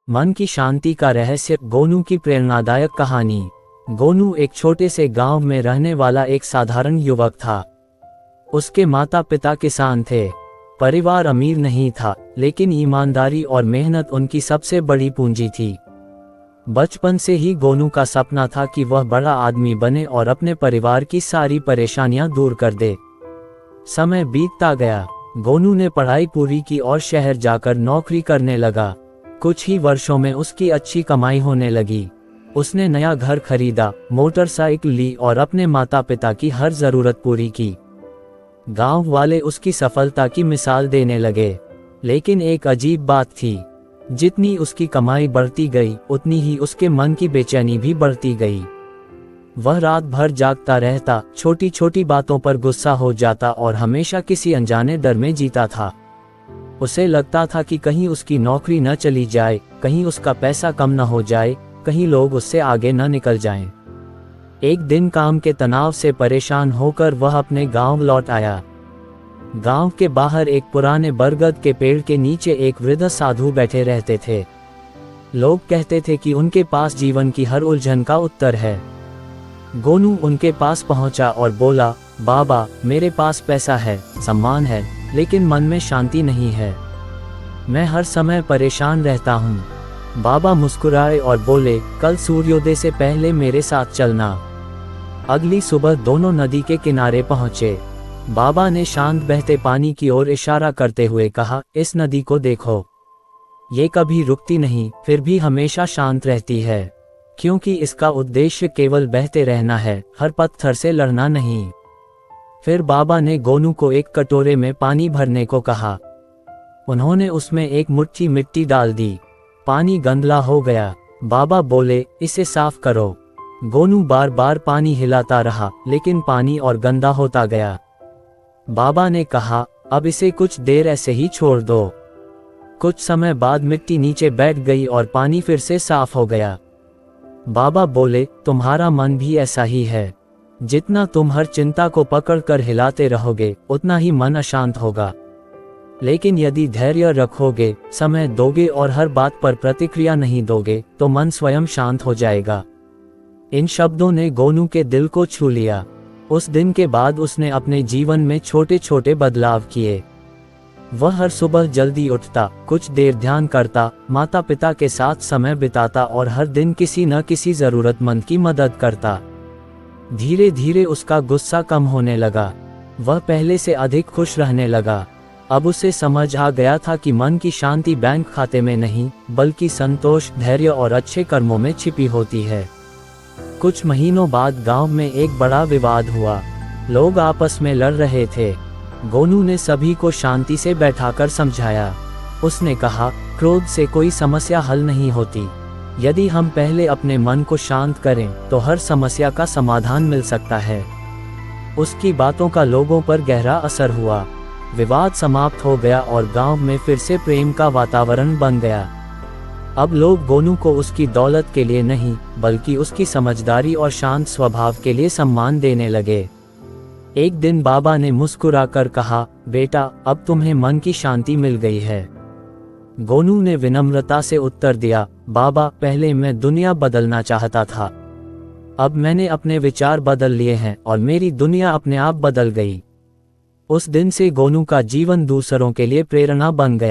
मन की शांति का रहस्य। गोनू की प्रेरणादायक कहानी। गोनू एक छोटे से गांव में रहने वाला एक साधारण युवक था। उसके माता पिता किसान थे। परिवार अमीर नहीं था, लेकिन ईमानदारी और मेहनत उनकी सबसे बड़ी पूंजी थी। बचपन से ही गोनू का सपना था कि वह बड़ा आदमी बने और अपने परिवार की सारी परेशानियां दूर कर दे। समय बीतता गया। गोनू ने पढ़ाई पूरी की और शहर जाकर नौकरी करने लगा। कुछ ही वर्षों में उसकी अच्छी कमाई होने लगी। उसने नया घर खरीदा, मोटरसाइकिल ली और अपने माता पिता की हर जरूरत पूरी की। गांव वाले उसकी सफलता की मिसाल देने लगे। लेकिन एक अजीब बात थी, जितनी उसकी कमाई बढ़ती गई, उतनी ही उसके मन की बेचैनी भी बढ़ती गई। वह रात भर जागता रहता, छोटी छोटी बातों पर गुस्सा हो जाता और हमेशा किसी अनजाने डर में जीता था। उसे लगता था कि कहीं उसकी नौकरी न चली जाए, कहीं उसका पैसा कम न हो जाए, कहीं लोग उससे आगे न निकल जाएं। एक दिन काम के तनाव से परेशान होकर वह अपने गांव लौट आया। गांव के बाहर एक पुराने बरगद के पेड़ के नीचे एक वृद्ध साधु बैठे रहते थे। लोग कहते थे कि उनके पास जीवन की हर उलझन का उत्तर है। गोनू उनके पास पहुंचा और बोला, बाबा, मेरे पास पैसा है, सम्मान है, लेकिन मन में शांति नहीं है। मैं हर समय परेशान रहता हूँ। बाबा मुस्कुराए और बोले, कल सूर्योदय से पहले मेरे साथ चलना। अगली सुबह दोनों नदी के किनारे पहुँचे। बाबा ने शांत बहते पानी की ओर इशारा करते हुए कहा, इस नदी को देखो, ये कभी रुकती नहीं, फिर भी हमेशा शांत रहती है, क्योंकि इसका उद्देश्य केवल बहते रहना है, हर पत्थर से लड़ना नहीं। फिर बाबा ने गोनू को एक कटोरे में पानी भरने को कहा। उन्होंने उसमें एक मुट्ठी मिट्टी डाल दी। पानी गंदला हो गया। बाबा बोले, इसे साफ करो। गोनू बार बार पानी हिलाता रहा, लेकिन पानी और गंदा होता गया। बाबा ने कहा, अब इसे कुछ देर ऐसे ही छोड़ दो। कुछ समय बाद मिट्टी नीचे बैठ गई और पानी फिर से साफ हो गया। बाबा बोले, तुम्हारा मन भी ऐसा ही है। जितना तुम हर चिंता को पकड़कर हिलाते रहोगे, उतना ही मन अशांत होगा। लेकिन यदि धैर्य रखोगे, समय दोगे और हर बात पर प्रतिक्रिया नहीं दोगे, तो मन स्वयं शांत हो जाएगा। इन शब्दों ने गोनू के दिल को छू लिया। उस दिन के बाद उसने अपने जीवन में छोटे छोटे बदलाव किए। वह हर सुबह जल्दी उठता, कुछ देर ध्यान करता, माता पिता के साथ समय बिताता और हर दिन किसी न किसी जरूरतमंद की मदद करता। धीरे धीरे उसका गुस्सा कम होने लगा। वह पहले से अधिक खुश रहने लगा। अब उसे समझ आ गया था कि मन की शांति बैंक खाते में नहीं, बल्कि संतोष, धैर्य और अच्छे कर्मों में छिपी होती है। कुछ महीनों बाद गांव में एक बड़ा विवाद हुआ। लोग आपस में लड़ रहे थे। गोनू ने सभी को शांति से बैठाकर समझाया। उसने कहा, क्रोध से कोई समस्या हल नहीं होती। यदि हम पहले अपने मन को शांत करें, तो हर समस्या का समाधान मिल सकता है। उसकी बातों का लोगों पर गहरा असर हुआ। विवाद समाप्त हो गया और गांव में फिर से प्रेम का वातावरण बन गया। अब लोग गोनू को उसकी दौलत के लिए नहीं, बल्कि उसकी समझदारी और शांत स्वभाव के लिए सम्मान देने लगे। एक दिन बाबा ने मुस्कुराकर कहा, बेटा, अब तुम्हें मन की शांति मिल गई है। गोनू ने विनम्रता से उत्तर दिया, बाबा, पहले मैं दुनिया बदलना चाहता था। अब मैंने अपने विचार बदल लिए हैं और मेरी दुनिया अपने आप बदल गई। उस दिन से गोनू का जीवन दूसरों के लिए प्रेरणा बन गया।